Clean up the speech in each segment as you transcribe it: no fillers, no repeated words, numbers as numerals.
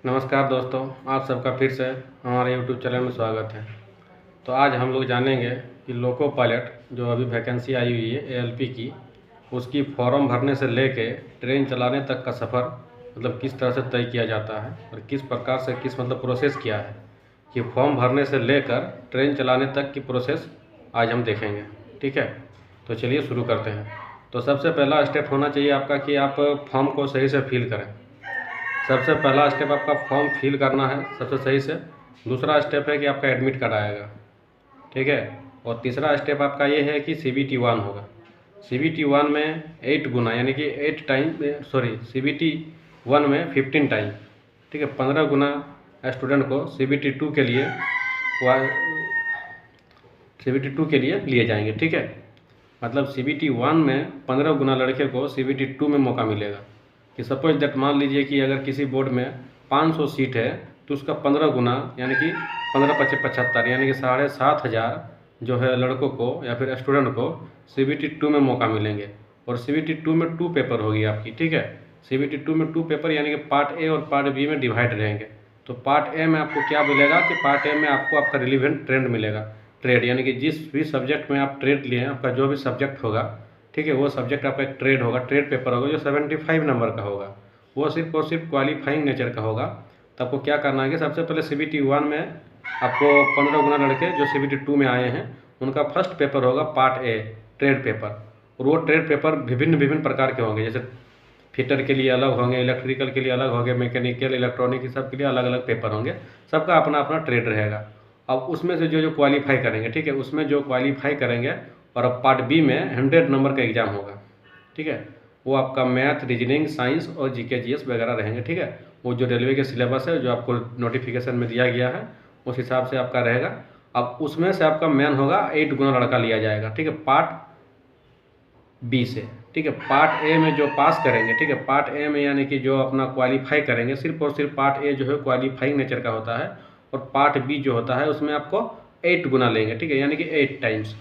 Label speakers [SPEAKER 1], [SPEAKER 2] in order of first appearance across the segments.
[SPEAKER 1] नमस्कार दोस्तों, आप सबका फिर से हमारे यूट्यूब चैनल में स्वागत है। तो आज हम लोग जानेंगे कि लोको पायलट जो अभी वैकेंसी आई हुई है एएलपी की, उसकी फॉर्म भरने से लेके ट्रेन चलाने तक का सफ़र मतलब किस तरह से तय किया जाता है और किस प्रकार से किस प्रोसेस किया है कि फॉर्म भरने से लेकर ट्रेन चलाने तक की प्रोसेस आज हम देखेंगे। ठीक है, तो चलिए शुरू करते हैं। तो सबसे पहला स्टेप होना चाहिए आपका कि आप फॉर्म को सही से फिल करें। सबसे पहला स्टेप आपका फॉर्म फिल करना है सबसे सही से। दूसरा स्टेप है कि आपका एडमिट कार्ड आएगा। ठीक है, और तीसरा स्टेप आपका ये है कि CBT 1 होगा। CBT 1 में 8 गुना यानी कि 8 टाइम CBT 1 में 15 टाइम। ठीक है, 15 गुना स्टूडेंट को CBT 2 के लिए लिए जाएंगे। ठीक है, मतलब CBT 1 में 15 गुना लड़के को CBT 2 में मौका मिलेगा। कि सपोज दैट मान लीजिए कि अगर किसी बोर्ड में 500 सीट है तो उसका 15 गुना यानी कि 15 पच्चीस 75 यानी कि 7,500 जो है लड़कों को या फिर स्टूडेंट को CBT 2 में मौका मिलेंगे। और CBT 2 में 2 पेपर होगी आपकी। ठीक है, CBT 2 में 2 पेपर यानी कि पार्ट ए और पार्ट बी में डिवाइड रहेंगे। तो पार्ट ए में आपको क्या मिलेगा कि पार्ट ए में आपको आपका रिलीवेंट ट्रेंड मिलेगा। ट्रेड यानी कि जिस भी सब्जेक्ट में आप ट्रेड लिए हैं, आपका जो भी सब्जेक्ट होगा, ठीक है, वो सब्जेक्ट आपका एक ट्रेड होगा, ट्रेड पेपर होगा जो 75 नंबर का होगा। वो सिर्फ और सिर्फ क्वालिफाइंग नेचर का होगा। तो आपको क्या करना है कि सबसे पहले CBT 1 में आपको 15 गुना लड़के जो CBT 2 में आए हैं उनका फर्स्ट पेपर होगा पार्ट ए ट्रेड पेपर। और वो ट्रेड पेपर विभिन्न प्रकार के होंगे, जैसे फिटर के लिए अलग होंगे, इलेक्ट्रिकल के लिए अलग होंगे, मैकेनिकल, इलेक्ट्रॉनिक, सब के लिए अलग अलग पेपर होंगे। सबका अपना अपना ट्रेड रहेगा। अब उसमें से जो क्वालिफाई करेंगे, ठीक है, उसमें जो क्वालिफाई करेंगे और अब पार्ट बी में 100 नंबर का एग्ज़ाम होगा। ठीक है, वो आपका मैथ, रीजनिंग, साइंस और GK GS वगैरह रहेंगे। ठीक है, वो जो रेलवे के सिलेबस है जो आपको नोटिफिकेशन में दिया गया है उस हिसाब से आपका रहेगा। अब उसमें से आपका मेन होगा 8 गुना लड़का लिया जाएगा। ठीक है, पार्ट बी से। ठीक है, पार्ट ए में जो पास करेंगे, ठीक है, पार्ट ए में यानी कि जो अपना क्वालिफाई करेंगे, सिर्फ और सिर्फ पार्ट ए जो है क्वालिफाइंग नेचर का होता है। और पार्ट बी जो होता है उसमें आपको 8 गुना लेंगे। ठीक है, यानी कि 8 टाइम्स,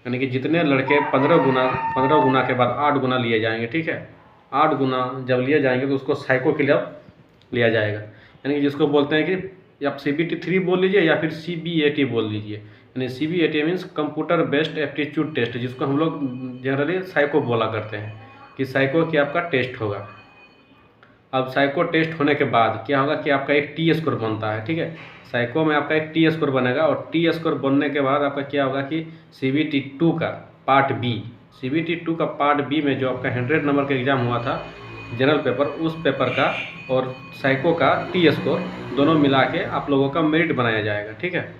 [SPEAKER 1] यानी कि जितने लड़के 15 गुना के बाद 8 गुना लिए जाएंगे। ठीक है, 8 गुना जब लिए जाएंगे तो उसको साइको के लिए लिया जाएगा। यानी कि जिसको बोलते हैं कि आप CBT 3 बोल लीजिए या फिर CBAT बोल लीजिए। यानी CBAT means computer based aptitude test, जिसको हम लोग जनरली साइको बोला करते हैं कि साइको की आपका टेस्ट होगा। अब साइको टेस्ट होने के बाद क्या होगा कि आपका एक T स्कोर बनता है। ठीक है, साइको में आपका एक T स्कोर बनेगा और T स्कोर बनने के बाद आपका क्या होगा कि CBT 2 का पार्ट बी, CBT 2 का पार्ट बी में जो आपका 100 नंबर का एग्ज़ाम हुआ था जनरल पेपर, उस पेपर का और साइको का T स्कोर दोनों मिला के आप लोगों का मेरिट बनाया जाएगा। ठीक है,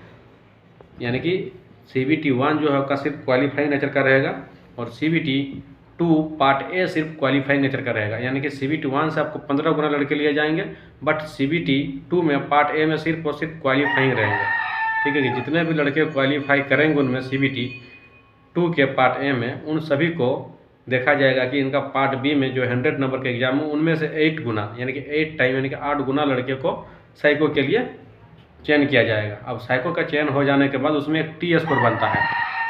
[SPEAKER 1] यानी कि CBT 1 जो है आपका सिर्फ क्वालिफाइंग नेचर का रहेगा और CBT 2 पार्ट ए सिर्फ क्वालिफाइंग नेचर का रहेगा। यानी कि CBT 1 से आपको 15 गुना लड़के लिए जाएंगे, बट CBT 2 में पार्ट ए में सिर्फ और सिर्फ क्वालिफाइंग रहेंगे। ठीक है, कि जितने भी लड़के क्वालिफाई करेंगे उनमें CBT 2 के पार्ट ए में, उन सभी को देखा जाएगा कि इनका पार्ट बी में जो 100 नंबर के एग्जाम हो उनमें से 8 गुना यानी कि 8 टाइम यानी कि 8 गुना लड़के को साइको के लिए चयन किया जाएगा। अब साइको का चयन हो जाने के बाद उसमें एक T स्कोर बनता है।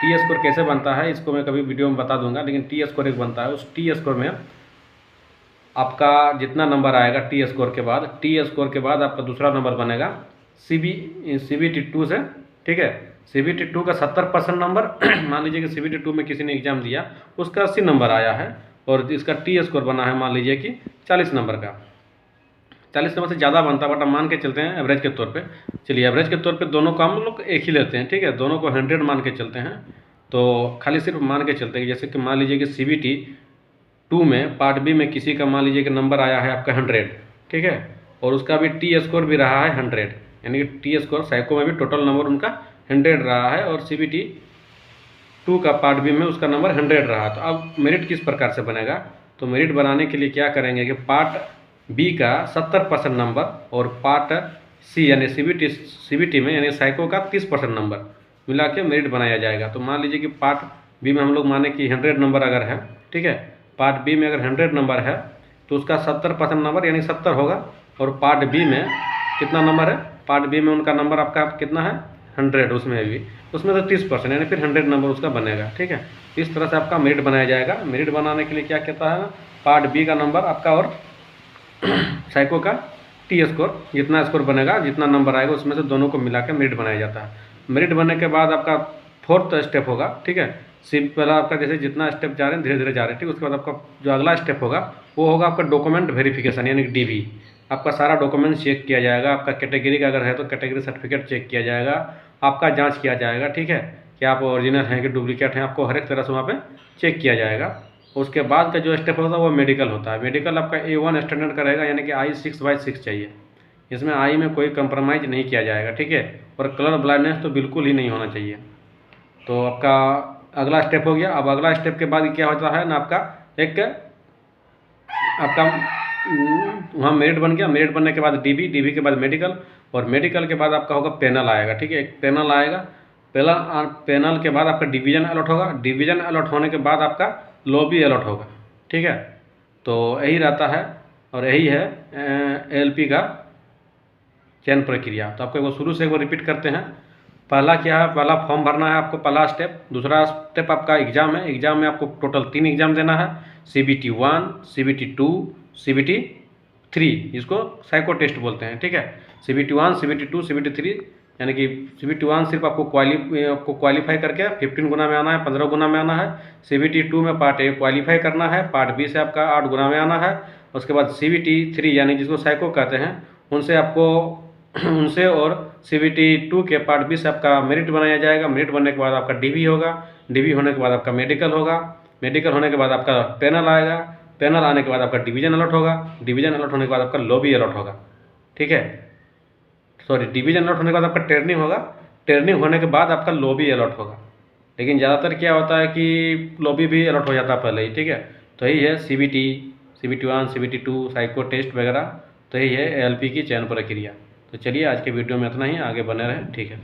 [SPEAKER 1] T स्कोर कैसे बनता है इसको मैं कभी वीडियो में बता दूंगा, लेकिन T स्कोर एक बनता है। उस T स्कोर में आपका जितना नंबर आएगा T स्कोर के बाद आपका दूसरा नंबर बनेगा CBT 2 से। ठीक है, CBT 2 का 70% नंबर मान लीजिए कि CBT 2 में किसी ने एग्जाम दिया, उसका 80 नंबर आया है और इसका T स्कोर बना है मान लीजिए कि 40 नंबर का। 40 नंबर से ज़्यादा बनता है बट हम मान के चलते हैं एवरेज के तौर पे। चलिए, एवरेज के तौर पे दोनों का हम लोग एक ही लेते हैं। ठीक है, दोनों को 100 मान के चलते हैं। तो खाली सिर्फ मान के चलते हैं, जैसे कि मान लीजिए कि CBT 2 में पार्ट बी में किसी का मान लीजिए कि नंबर आया है आपका 100। ठीक है, और उसका भी T स्कोर भी रहा है 100, यानी कि T स्कोर साइको में भी टोटल नंबर उनका 100 रहा है और CBT 2 का पार्ट बी में उसका नंबर 100 रहा। तो अब मेरिट किस प्रकार से बनेगा, तो मेरिट बनाने के लिए क्या करेंगे कि पार्ट बी का 70% नंबर और पार्ट सी यानी CBT में यानी साइको का 30% नंबर मिला के मेरिट बनाया जाएगा। तो मान लीजिए कि पार्ट बी में हम लोग माने कि 100 नंबर अगर है, ठीक है, पार्ट बी में अगर 100 नंबर है तो उसका 70% नंबर यानी 70 होगा। और पार्ट बी में कितना नंबर है, पार्ट बी में उनका नंबर आपका कितना है 100, उसमें से 30% यानी फिर 100 नंबर उसका बनेगा। ठीक है, इस तरह से आपका मेरिट बनाया जाएगा। मेरिट बनाने के लिए क्या कहता है, पार्ट बी का नंबर आपका और साइको का टी स्कोर, जितना स्कोर बनेगा, जितना नंबर आएगा उसमें से दोनों को मिला के मेरिट बनाया जाता है। मेरिट बनने के बाद आपका फोर्थ स्टेप होगा, ठीक है। पहला आपका जैसे जितना स्टेप जा रहे हैं धीरे धीरे जा रहे हैं, ठीक है। उसके बाद आपका जो अगला स्टेप होगा वो होगा आपका डॉक्यूमेंट वेरिफिकेशन, यानी कि DV। आपका सारा डॉक्यूमेंट चेक किया जाएगा, आपका कैटेगरी का अगर है तो कैटेगरी सर्टिफिकेट चेक किया जाएगा, आपका जांच किया जाएगा, ठीक है, कि आप ओरिजिनल हैं कि डुप्लीकेट हैं, आपको हर एक तरह से वहाँ पे चेक किया जाएगा। उसके बाद का जो स्टेप होता है वो मेडिकल होता है। मेडिकल आपका A1 स्टैंडर्ड का रहेगा, यानी कि आई 6/6 चाहिए। इसमें आई में कोई कंप्रोमाइज़ नहीं किया जाएगा, ठीक है। और कलर ब्लाइंडनेस तो बिल्कुल ही नहीं होना चाहिए। तो आपका अगला स्टेप हो गया। अब अगला स्टेप के बाद क्या होता है ना, आपका एक आपका वहाँ मेरिट बन गया। मेरिट बनने के बाद DV के बाद मेडिकल, और मेडिकल के बाद आपका होगा पैनल आएगा, ठीक है। एक पैनल आएगा, पैनल के बाद आपका डिवीज़न अलॉट होगा। डिवीज़न अलॉट होने के बाद आपका लॉबी अलॉट होगा, ठीक है। तो यही रहता है और यही है ALP का चयन प्रक्रिया। तो आपको एक बार शुरू से एक बार रिपीट करते हैं। पहला क्या है, पहला फॉर्म भरना है आपको, पहला स्टेप। दूसरा स्टेप आपका एग्ज़ाम है। एग्ज़ाम में आपको टोटल 3 एग्ज़ाम देना है, CBT 1, CBT 2, CBT 3, इसको साइको टेस्ट बोलते हैं, ठीक है। CBT 1, CBT 2, CBT 3, यानी कि CBT 1 सिर्फ आपको क्वालिफाई करके 15 गुना में आना है, 15 गुना में आना है। CBT 2 में पार्ट A क्वालिफाई करना है, पार्ट B से आपका 8 गुना में आना है। उसके बाद CBT 3 यानी जिसको साइको कहते हैं, उनसे और CBT 2 के पार्ट B से आपका मेरिट बनाया जाएगा। मेरिट बनने के बाद आपका DV होगा। DV होने के बाद आपका मेडिकल होगा। मेडिकल होने के बाद आपका पैनल आएगा। पैनल आने के बाद आपका डिवीज़न अलॉट होगा। डिवीज़न अलॉट होने के बाद आपका लॉबी अलॉट होगा, ठीक है। सॉरी, डिवीज़न अलॉट होने के बाद आपका ट्रेनिंग होगा। ट्रेनिंग होने के बाद आपका लॉबी अलॉट होगा। लेकिन ज़्यादातर क्या होता है कि लॉबी भी अलॉट हो जाता है पहले ही, ठीक है। तो यही है CBT 1, CBT 2, साइको टेस्ट वगैरह। तो यही है ALP की चयन प्रक्रिया। तो चलिए आज के वीडियो में इतना ही, आगे बने रहें, ठीक है।